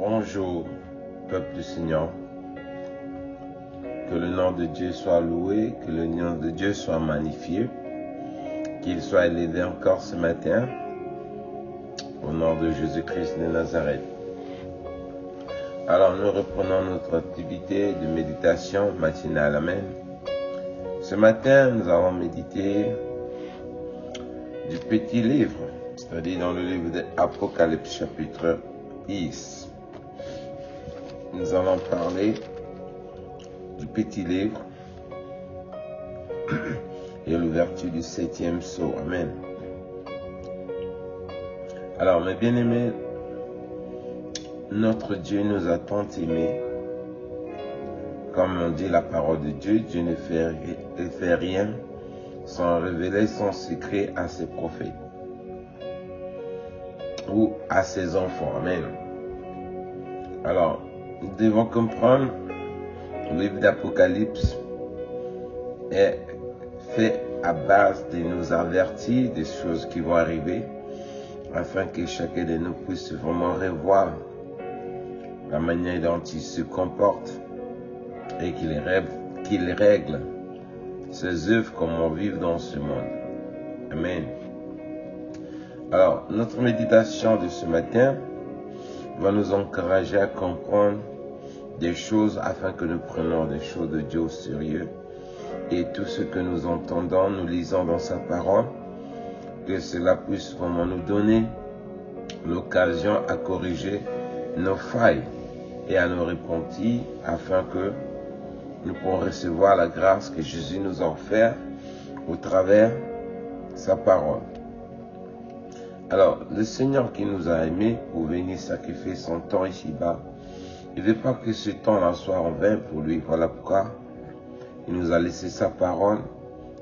Bonjour, peuple du Seigneur. Que le nom de Dieu soit loué, que le nom de Dieu soit magnifié, qu'il soit élevé encore ce matin, au nom de Jésus-Christ de Nazareth. Alors nous reprenons notre activité de méditation matinale. Amen. Ce matin, nous allons méditer du petit livre, c'est-à-dire dans le livre de Apocalypse chapitre 10. Nous allons parler du petit livre et l'ouverture du 7e sceau. Amen. Alors, mes bien-aimés, notre Dieu nous a tant aimés. Comme on dit la parole de Dieu, Dieu ne fait rien sans révéler son secret à ses prophètes ou à ses enfants. Amen. Alors, nous devons comprendre le livre d'Apocalypse est fait à base de nous avertir des choses qui vont arriver afin que chacun de nous puisse vraiment revoir la manière dont il se comporte et qu'il règle ses œuvres comme on vit dans ce monde. Amen. Alors, notre méditation de ce matin va nous encourager à comprendre des choses afin que nous prenions des choses de Dieu au sérieux et tout ce que nous entendons, nous lisons dans sa parole, que cela puisse vraiment nous donner l'occasion à corriger nos failles et à nous repentir afin que nous pourrons recevoir la grâce que Jésus nous a offerte au travers de sa parole. Alors, le Seigneur qui nous a aimés pour venir sacrifier son temps ici-bas, il ne veut pas que ce temps-là soit en vain pour lui. Voilà pourquoi il nous a laissé sa parole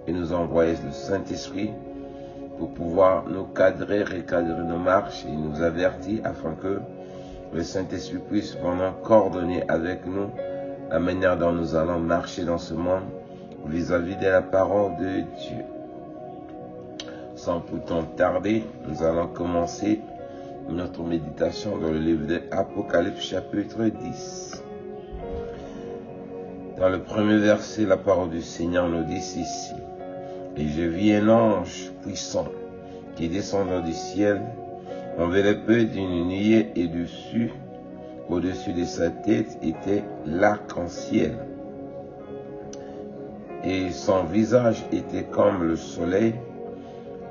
et nous a envoyé le Saint-Esprit pour pouvoir nous cadrer, recadrer nos marches et nous avertir afin que le Saint-Esprit puisse vraiment coordonner avec nous la manière dont nous allons marcher dans ce monde vis-à-vis de la parole de Dieu. Sans pourtant tarder, nous allons commencer notre méditation dans le livre de Apocalypse chapitre 10. Dans le premier verset, la parole du Seigneur nous dit ici: Et je vis un ange puissant qui descendant du ciel, enveloppé d'une nuée, et au-dessus de sa tête était l'arc-en-ciel. Et son visage était comme le soleil,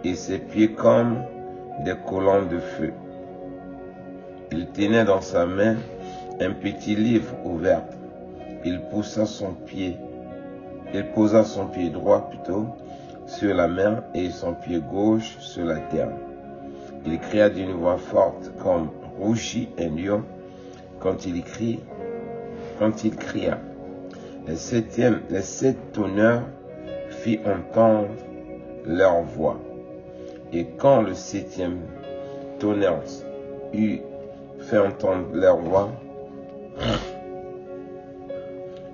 et ses pieds comme des colonnes de feu. Il tenait dans sa main un petit livre ouvert. Il posa son pied droit sur la mer et son pied gauche sur la terre. Il cria d'une voix forte comme rugit un lion quand il cria. Les sept tonnerres firent entendre leur voix. Et quand le 7e tonnerre eut fait entendre leur voix,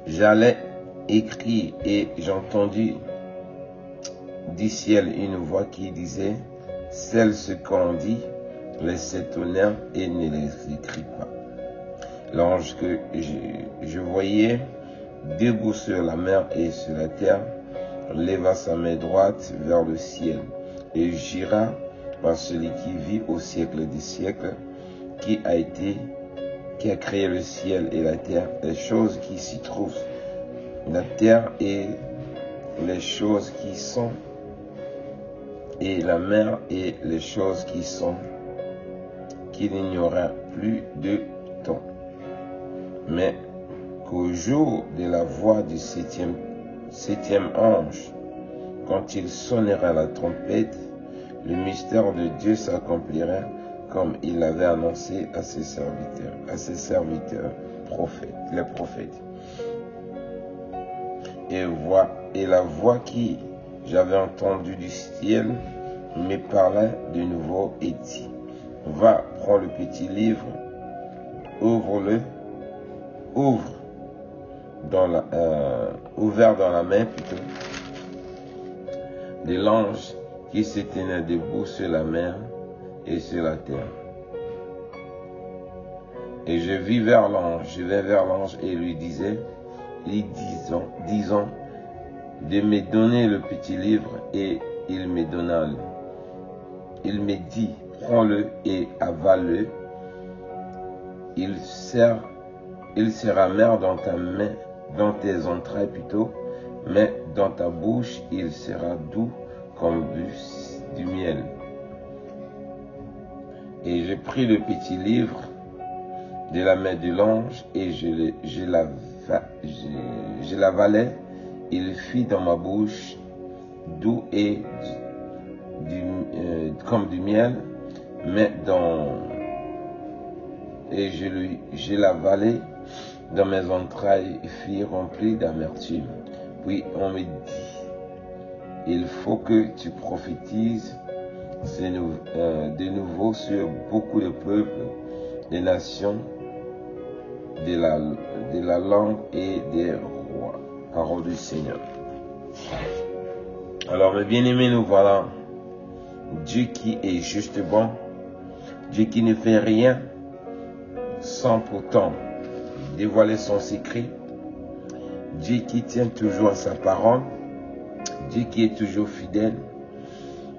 j'allais écrire et j'entendis du ciel une voix qui disait: scelle ce qu'on dit, les 7 tonnerres, et ne les écris pas. L'ange que je voyais debout sur la mer et sur la terre leva sa main droite vers le ciel et jura par celui qui vit au siècle des siècles, qui a créé le ciel et la terre, les choses qui s'y trouvent, la terre et les choses qui sont, et la mer et les choses qui sont, qu'il n'y aura plus de temps, mais qu'au jour de la voix du septième ange, quand il sonnera la trompette, le mystère de Dieu s'accomplira comme il l'avait annoncé à ses serviteurs, les prophètes. Et la voix qui j'avais entendue du ciel me parlait de nouveau et dit: va, prends le petit livre, ouvert dans la main de l'ange qui se tenait debout sur la mer et sur la terre. Et je vis vers l'ange, je vais vers l'ange et lui disais, disons, de me donner le petit livre, et il me donna. Il me dit, prends-le et avale-le. Il sera amer dans ta main, dans tes entrailles plutôt, mais dans ta bouche, il sera doux comme du miel. Et je pris le petit livre de la main de l'ange et je l'avalai. Il fit dans ma bouche doux et comme du miel, mais je l'avalai dans mes entrailles et fut rempli d'amertume. Puis on me dit, il faut que tu prophétises de nouveau sur beaucoup de peuples, des nations, de la langue et des rois. Parole du Seigneur. Alors, mes bien-aimés, nous voilà. Dieu qui est juste bon, Dieu qui ne fait rien sans pourtant dévoiler son secret, Dieu qui tient toujours à sa parole, Dieu qui est toujours fidèle,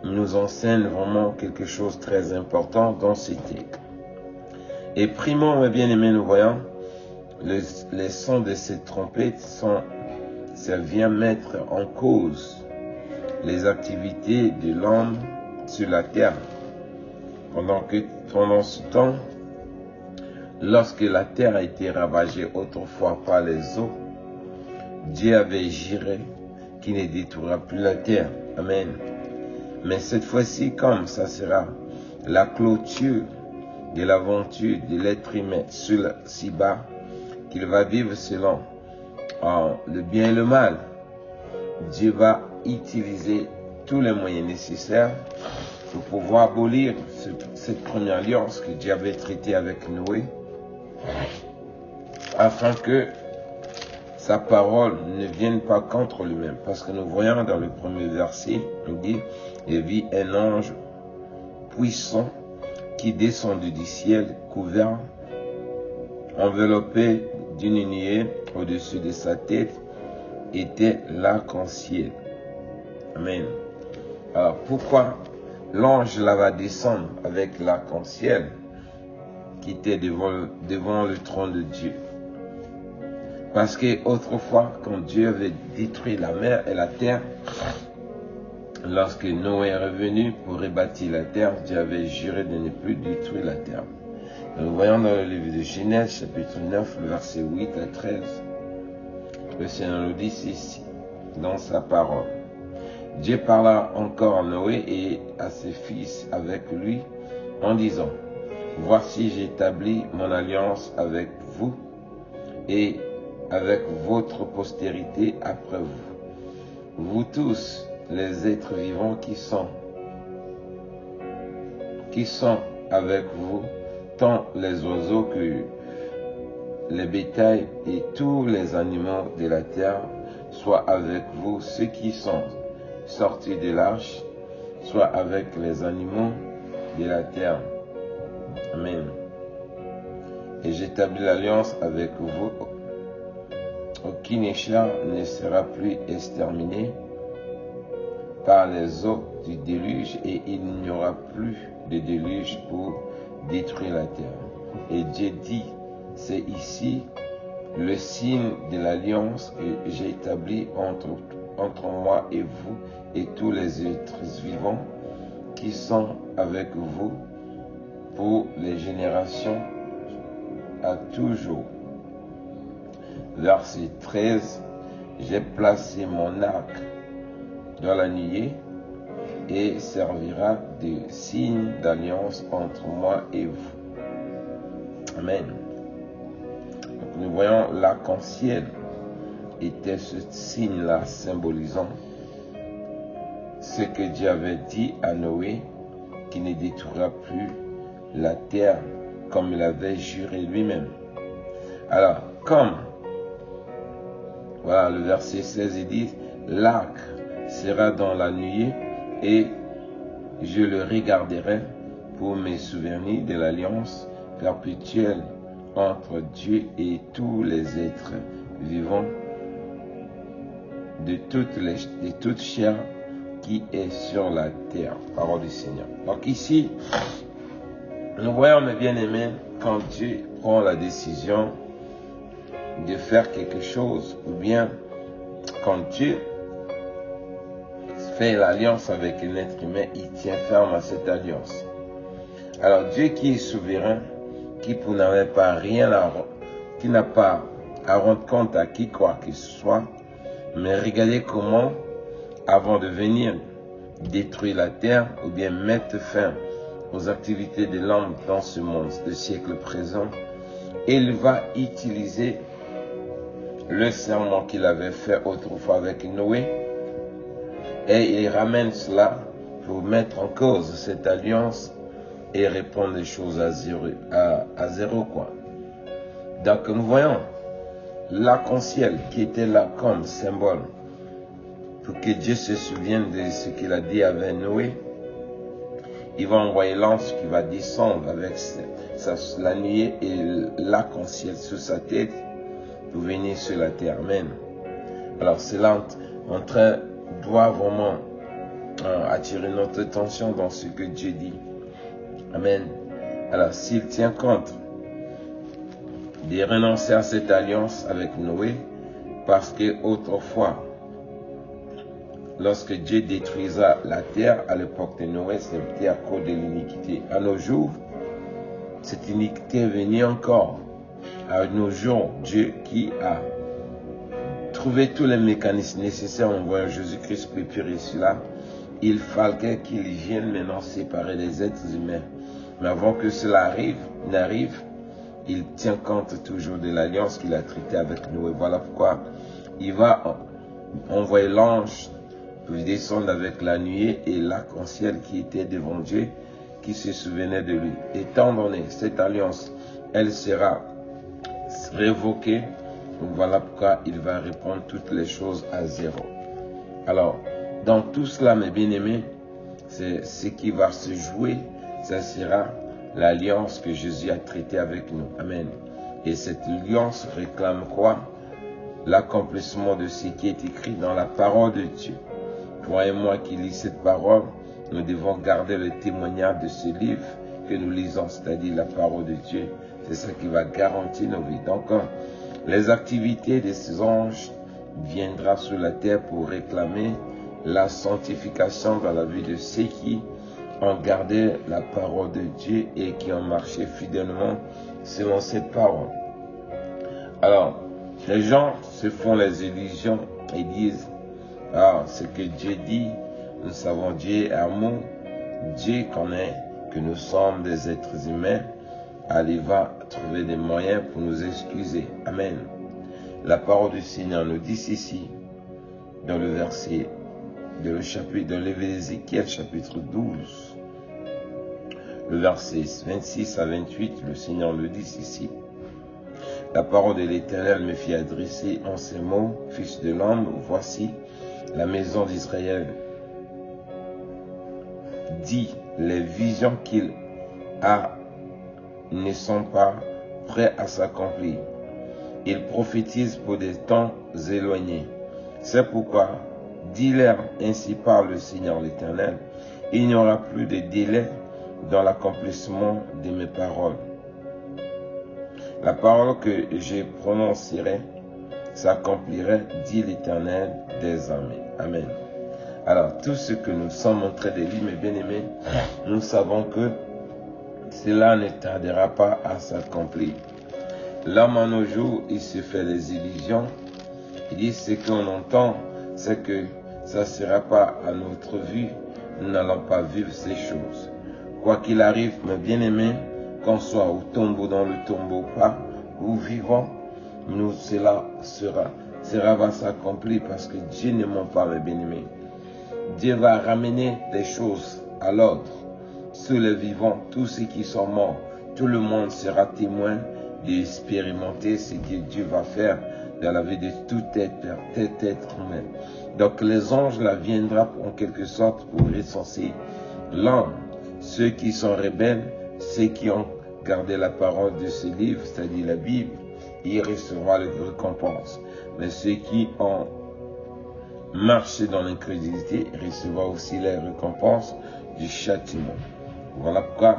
nous enseigne vraiment quelque chose de très important dans ce texte. Et primo, mes bien-aimés, nous voyons, les sons de cette trompette ça vient mettre en cause les activités de l'homme sur la terre. Pendant ce temps, lorsque la terre a été ravagée autrefois par les eaux, Dieu avait juré qu'il ne détruira plus la terre. Amen. Mais cette fois-ci, comme ça sera la clôture de l'aventure de l'être humain si bas, qu'il va vivre selon le bien et le mal, Dieu va utiliser tous les moyens nécessaires pour pouvoir abolir cette première alliance que Dieu avait traitée avec Noé, afin que sa parole ne vienne pas contre lui-même. Parce que nous voyons dans le premier verset, il dit, il vit un ange puissant qui descendit du ciel, couvert, enveloppé d'une nuée au-dessus de sa tête, était l'arc-en-ciel. Amen. Alors pourquoi l'ange là va descendre avec l'arc-en-ciel qui était devant le trône de Dieu? Parce que autrefois, quand Dieu avait détruit la mer et la terre, lorsque Noé est revenu pour rebâtir la terre, Dieu avait juré de ne plus détruire la terre. Nous voyons dans le livre de Genèse, chapitre 9, le verset 8 à 13, le Seigneur nous dit ceci, dans sa parole. Dieu parla encore à Noé et à ses fils avec lui, en disant, voici j'établis mon alliance avec vous et avec votre postérité après vous. Vous tous, les êtres vivants qui sont avec vous, tant les oiseaux que les bétails et tous les animaux de la terre, soit avec vous ceux qui sont sortis de l'arche, soit avec les animaux de la terre. Amen. Et j'établis l'alliance avec vous. Aucun éclat ne sera plus exterminé par les eaux du déluge, et il n'y aura plus de déluge pour détruire la terre. Et Dieu dit, c'est ici le signe de l'alliance que j'ai établi entre moi et vous et tous les êtres vivants qui sont avec vous pour les générations à toujours. Verset 13, j'ai placé mon arc dans la nuée et servira de signe d'alliance entre moi et vous. Amen. Donc nous voyons l'arc-en-ciel était ce signe-là symbolisant ce que Dieu avait dit à Noé, qui ne détruira plus la terre comme il avait juré lui-même. Alors, comme, voilà le verset 16, il dit, l'arc sera dans la nuée et je le regarderai pour me souvenir de l'alliance perpétuelle entre Dieu et tous les êtres vivants de toute chair qui est sur la terre. Parole du Seigneur. Donc ici, nous voyons, mes bien-aimés, quand Dieu prend la décision de faire quelque chose, ou bien quand Dieu fait l'alliance avec un être humain, il tient ferme à cette alliance. Alors Dieu qui est souverain, qui n'avait pas rien qui n'a pas à rendre compte à qui quoi que ce soit, mais regardez comment, avant de venir détruire la terre, ou bien mettre fin aux activités de l'homme dans ce monde, le siècle présent, il va utiliser le serment qu'il avait fait autrefois avec Noé, et il ramène cela pour mettre en cause cette alliance et répondre les choses à zéro quoi. Donc nous voyons l'arc-en-ciel qui était là comme symbole pour que Dieu se souvienne de ce qu'il a dit avec Noé. Il va envoyer l'ange qui va descendre avec la nuée et l'arc-en-ciel sur sa tête pour venir sur la terre. Amen. Alors cela doit vraiment attirer notre attention dans ce que Dieu dit. Amen. Alors s'il tient compte de renoncer à cette alliance avec Noé, parce que autrefois, lorsque Dieu détruisa la terre à l'époque de Noé, c'était à cause de l'iniquité. À nos jours, cette iniquité est venue encore. À nos jours, Dieu qui a trouvé tous les mécanismes nécessaires en envoyant Jésus-Christ pour purifier cela, il fallait qu'il vienne maintenant séparer les êtres humains. Mais avant que cela n'arrive, il tient compte toujours de l'alliance qu'il a traitée avec nous. Et voilà pourquoi il va envoyer l'ange pour descendre avec la nuée et l'arc-en-ciel qui était devant Dieu, qui se souvenait de lui. Étant donné cette alliance, elle sera révoquée. Donc voilà pourquoi il va répondre toutes les choses à zéro. Alors, dans tout cela, mes bien-aimés, c'est ce qui va se jouer, ça sera l'alliance que Jésus a traitée avec nous. Amen. Et cette alliance réclame quoi? L'accomplissement de ce qui est écrit dans la parole de Dieu. Toi et moi qui lis cette parole, nous devons garder le témoignage de ce livre que nous lisons, c'est-à-dire la parole de Dieu. C'est ça qui va garantir nos vies. Donc, les activités de ces anges viendront sur la terre pour réclamer la sanctification dans la vie de ceux qui ont gardé la parole de Dieu et qui ont marché fidèlement selon cette parole. Alors, les gens se font les illusions et disent, ce que Dieu dit, nous savons Dieu est amour, Dieu connaît que nous sommes des êtres humains, il va trouver des moyens pour nous excuser. Amen. La parole du Seigneur nous dit ici, dans le verset, dans l'Ézéchiel chapitre 12, le verset 26 à 28, le Seigneur nous dit ici, la parole de l'Éternel me fit adresser en ces mots, fils de l'homme, voici la maison d'Israël dit, les visions qu'il a ne sont pas prêts à s'accomplir. Il prophétise pour des temps éloignés. C'est pourquoi, dis-leur, ainsi parle le Seigneur l'Éternel, il n'y aura plus de délai dans l'accomplissement de mes paroles. La parole que je prononcerai s'accomplirait, dit l'Éternel des armées. Amen. Alors, tout ce que nous sommes en train de lire, mes bien-aimés, nous savons que cela ne tardera pas à s'accomplir. L'homme en nos jours, il se fait des illusions. Il dit ce qu'on entend, c'est que ça ne sera pas à notre vue. Nous n'allons pas vivre ces choses. Quoi qu'il arrive, mes bien-aimés, qu'on soit au tombeau, dans le tombeau ou pas, ou vivant, nous, cela va s'accomplir parce que Dieu ne ment pas, mes bien-aimés. Dieu va ramener des choses à l'ordre. Sur les vivants, tous ceux qui sont morts, tout le monde sera témoin d'expérimenter ce que Dieu va faire dans la vie de tout être humain. Donc les anges là viendront en quelque sorte pour recenser l'homme, ceux qui sont rebelles, ceux qui ont garder la parole de ce livre, c'est-à-dire la Bible, il recevra les récompenses. Mais ceux qui ont marché dans l'incrédulité recevront aussi les récompenses du châtiment. Voilà pourquoi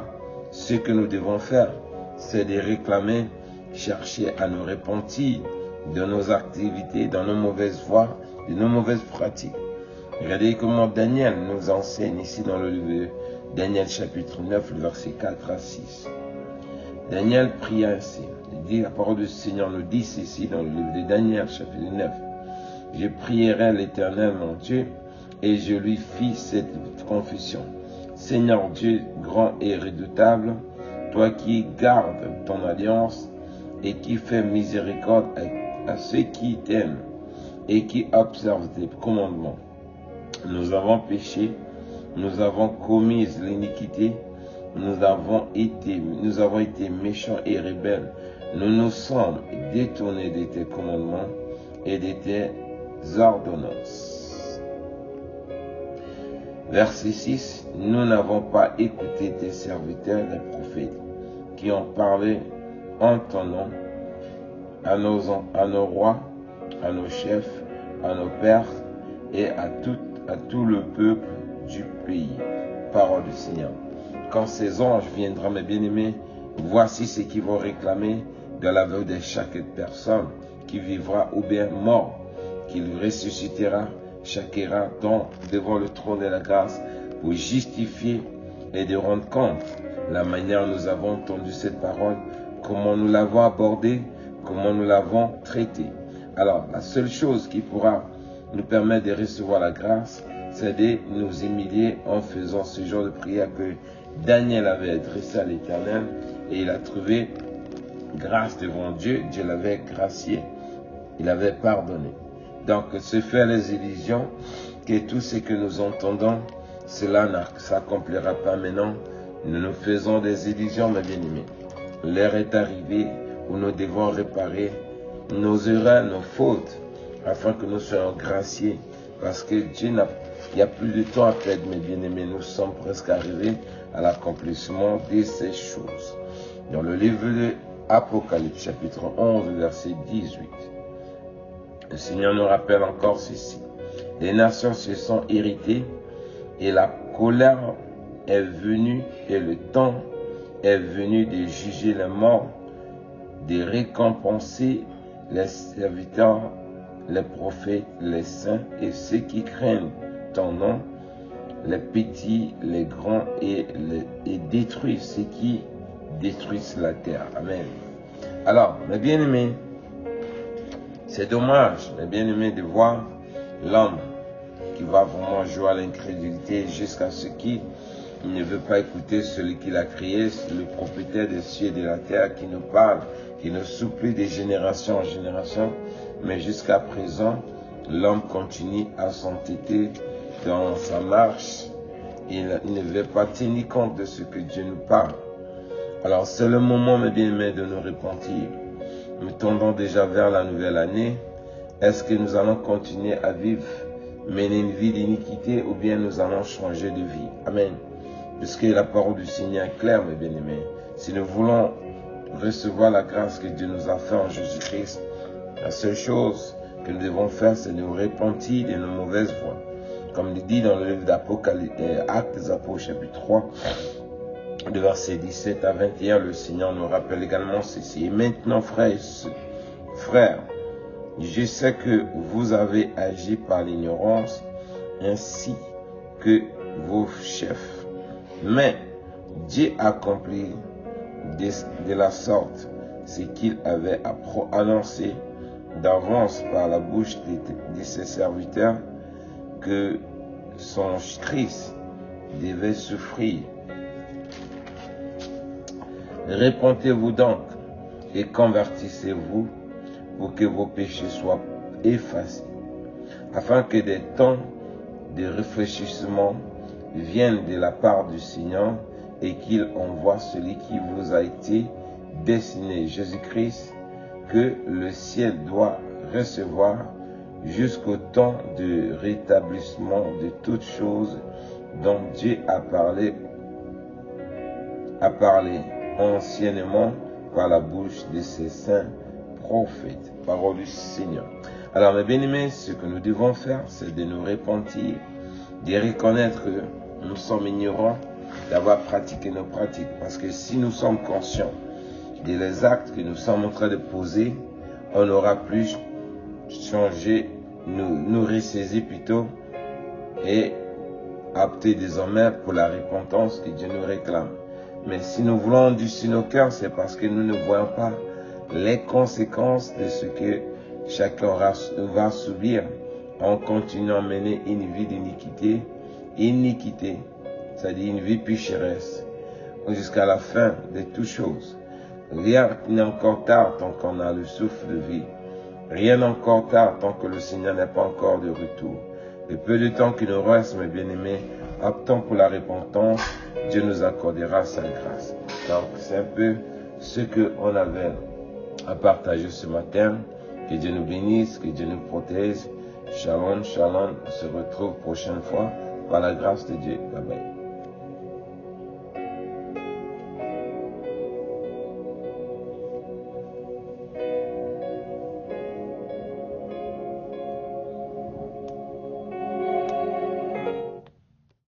ce que nous devons faire, c'est de réclamer, chercher à nous repentir de nos activités, de nos mauvaises voies, de nos mauvaises pratiques. Regardez comment Daniel nous enseigne ici dans le livre de Daniel chapitre 9, le verset 4 à 6. Daniel prie ainsi. Il dit, la parole du Seigneur nous dit ceci dans le livre de Daniel chapitre 9. Je prierai l'Éternel mon Dieu et je lui fis cette confession. Seigneur Dieu grand et redoutable, toi qui gardes ton alliance et qui fais miséricorde à ceux qui t'aiment et qui observent tes commandements. Nous avons péché, nous avons commis l'iniquité, nous avons été méchants et rebelles. Nous nous sommes détournés de tes commandements et de tes ordonnances. Verset 6. Nous n'avons pas écouté tes serviteurs, les prophètes, qui ont parlé en ton nom à nos rois, à nos chefs, à nos pères et à tout le peuple du pays. Parole du Seigneur. Quand ces anges viendront, mes bien-aimés, voici ce qu'ils vont réclamer de la vie de chaque personne qui vivra ou bien mort, qu'il ressuscitera, chacun devant le trône de la grâce pour justifier et de rendre compte la manière dont nous avons entendu cette parole, comment nous l'avons abordée, comment nous l'avons traitée. Alors, la seule chose qui pourra nous permettre de recevoir la grâce, c'est de nous humilier en faisant ce genre de prière que Daniel avait adressé à l'Éternel et il a trouvé grâce devant Dieu. Dieu l'avait gracié, il avait pardonné. Donc, se faire les illusions que tout ce que nous entendons, cela ne s'accomplira pas maintenant. Nous nous faisons des illusions, mes bien-aimés. L'heure est arrivée où nous devons réparer nos erreurs, nos fautes, afin que nous soyons graciés. Parce que Dieu il n'y a plus de temps à perdre, mes bien-aimés. Nous sommes presque arrivés à l'accomplissement de ces choses. Dans le livre de Apocalypse, chapitre 11, verset 18, le Seigneur nous rappelle encore ceci. Les nations se sont irritées et la colère est venue et le temps est venu de juger les morts, de récompenser les serviteurs, les prophètes, les saints et ceux qui craignent ton nom, les petits, les grands et détruire ceux qui détruisent la terre. Amen. Alors, mes bien-aimés, c'est dommage, mes bien-aimés, de voir l'homme qui va vraiment jouer à l'incrédulité jusqu'à ce qu'il ne veut pas écouter celui qui l'a créé, le propriétaire des cieux et de la terre, qui nous parle, qui nous supplie de génération en génération. Mais jusqu'à présent, l'homme continue à s'entêter dans sa marche. Il ne veut pas tenir compte de ce que Dieu nous parle. Alors c'est le moment, mes bien-aimés, de nous repentir. Nous tendons déjà vers la nouvelle année. Est-ce que nous allons continuer à vivre, mener une vie d'iniquité, ou bien nous allons changer de vie? Amen. Puisque la parole du Seigneur est claire, mes bien-aimés. Si nous voulons recevoir la grâce que Dieu nous a faite en Jésus-Christ, la seule chose que nous devons faire, c'est nous repentir de nos mauvaises voies. Comme il dit dans le livre d'Apocalypse, Actes des Apôtres, chapitre 3, de versets 17 à 21, le Seigneur nous rappelle également ceci. Et maintenant, frères, je sais que vous avez agi par l'ignorance, ainsi que vos chefs. Mais Dieu accomplit de la sorte ce qu'il avait annoncé d'avance par la bouche de ses serviteurs, que son Christ devait souffrir. Repentez-vous donc et convertissez-vous pour que vos péchés soient effacés, afin que des temps de réfléchissement viennent de la part du Seigneur et qu'il envoie celui qui vous a été destiné, Jésus-Christ, que le ciel doit recevoir jusqu'au temps de rétablissement de toutes choses dont Dieu a parlé anciennement par la bouche de ses saints prophètes. Parole du Seigneur. Alors, mes bien-aimés, ce que nous devons faire, c'est de nous repentir, de reconnaître que nous sommes ignorants, d'avoir pratiqué nos pratiques. Parce que si nous sommes conscients des actes que nous sommes en train de poser, on n'aura plus changé, nous ressaisir plutôt et opter désormais pour la repentance que Dieu nous réclame. Mais si nous voulons endurcir nos cœurs, c'est parce que nous ne voyons pas les conséquences de ce que chacun va subir en continuant à mener une vie d'iniquité, c'est-à-dire une vie pécheresse, jusqu'à la fin de toutes choses. Rien n'est encore tard tant qu'on a le souffle de vie. Rien n'est encore tard tant que le Seigneur n'est pas encore de retour. Le peu de temps qui nous reste, mes bien-aimés, optons pour la repentance, Dieu nous accordera sa grâce. Donc, c'est un peu ce qu'on avait à partager ce matin. Que Dieu nous bénisse, que Dieu nous protège. Shalom, shalom. On se retrouve prochaine fois par la grâce de Dieu. Bye bye.